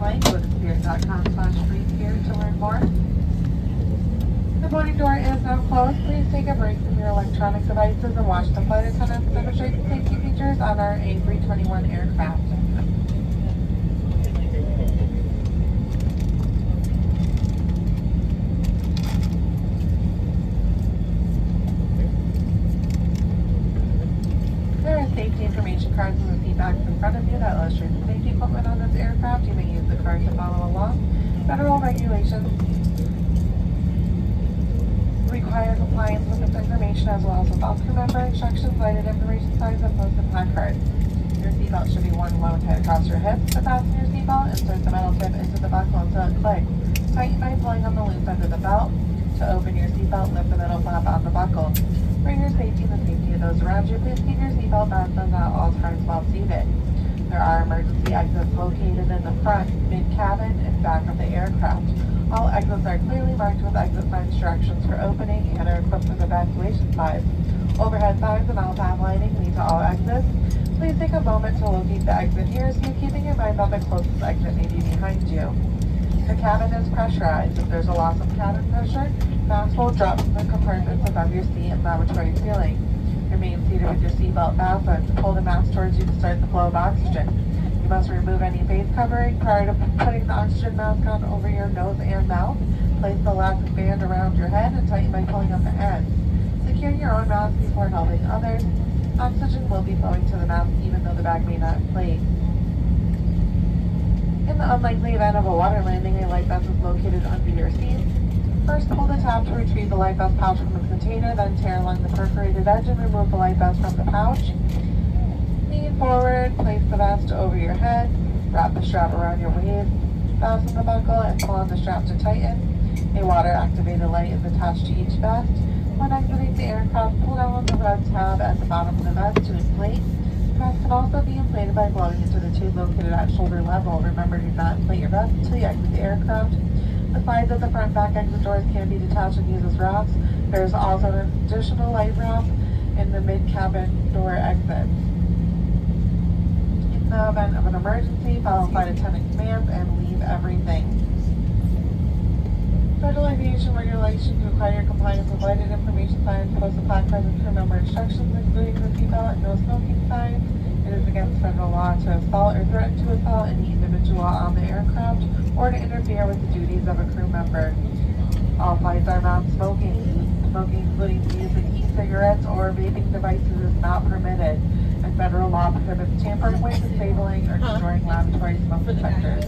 flight, go to spirit.com/free-spirit to learn more. The boarding door is now closed. Please take a break from your electronic devices and watch the flight attendants demonstrate the safety features on our A321 aircraft. There are safety information cards in the seat backs in front of you that illustrate the safety equipment on this aircraft. You may use the card to follow along. Federal regulations require compliance with this information as well as with all crew member instructions, lighted information signs, and posted placards. Your seatbelt should be worn low and tight across your hips. To fasten your seatbelt, insert the metal tip into the buckle until it clicks. Tighten by pulling on the loop under the belt. To open your seatbelt, lift the middle flap on the buckle. For your safety and the safety of those around you, please keep your seatbelt fastened at all times while seated. There are emergency exits located in the front, mid-cabin, and back of the aircraft. All exits are clearly marked with exit signs, directions for opening, and are equipped with evacuation slides. Overhead signs and all path lighting lead to all exits. Please take a moment to locate the exit nearest you, keeping in mind that the closest exit may be behind you. The cabin is pressurized. If there's a loss of cabin pressure, masks will drop from the compartments above your seat and lavatory ceiling. Remain seated with your seatbelt fastened. Pull the mask towards you to start the flow of oxygen. You must remove any face covering prior to putting the oxygen mask on over your nose and mouth. Place the elastic band around your head and tighten by pulling up the ends. Secure your own mask before helping others. Oxygen will be flowing to the mask even though the bag may not inflate. In the unlikely event of a water landing, a life vest is located under your seat. First, pull the tab to retrieve the life vest pouch from the container, then tear along the perforated edge and remove the life vest from the pouch. Lean forward, place the vest over your head, wrap the strap around your waist, fasten the buckle, and pull on the strap to tighten. A water-activated light is attached to each vest. When exiting the aircraft, pull down on the red tab at the bottom of the vest to inflate. The vest can also be inflated by blowing into the tube located at shoulder level. Remember, do not inflate your vest until you exit the aircraft. The slides of the front and back exit doors can be detached and used as wraps. There is also an additional light wrap in the mid-cabin door exits. In the event of an emergency, follow flight attendant commands and leave everything. Federal aviation regulations require compliance with lighted information signs, posted placards, and crew member instructions, including the seatbelt and no smoking signs. It is against federal law to assault or threaten to assault any individual on the aircraft or to interfere with the duties of a crew member. All flights are non-smoking. Smoking, including the use of e-cigarettes or vaping devices, is not permitted, and federal law prohibits tampering with, disabling, or destroying laboratory smoke detectors.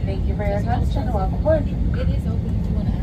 Thank you for your attention and welcome aboard. It is open if you want to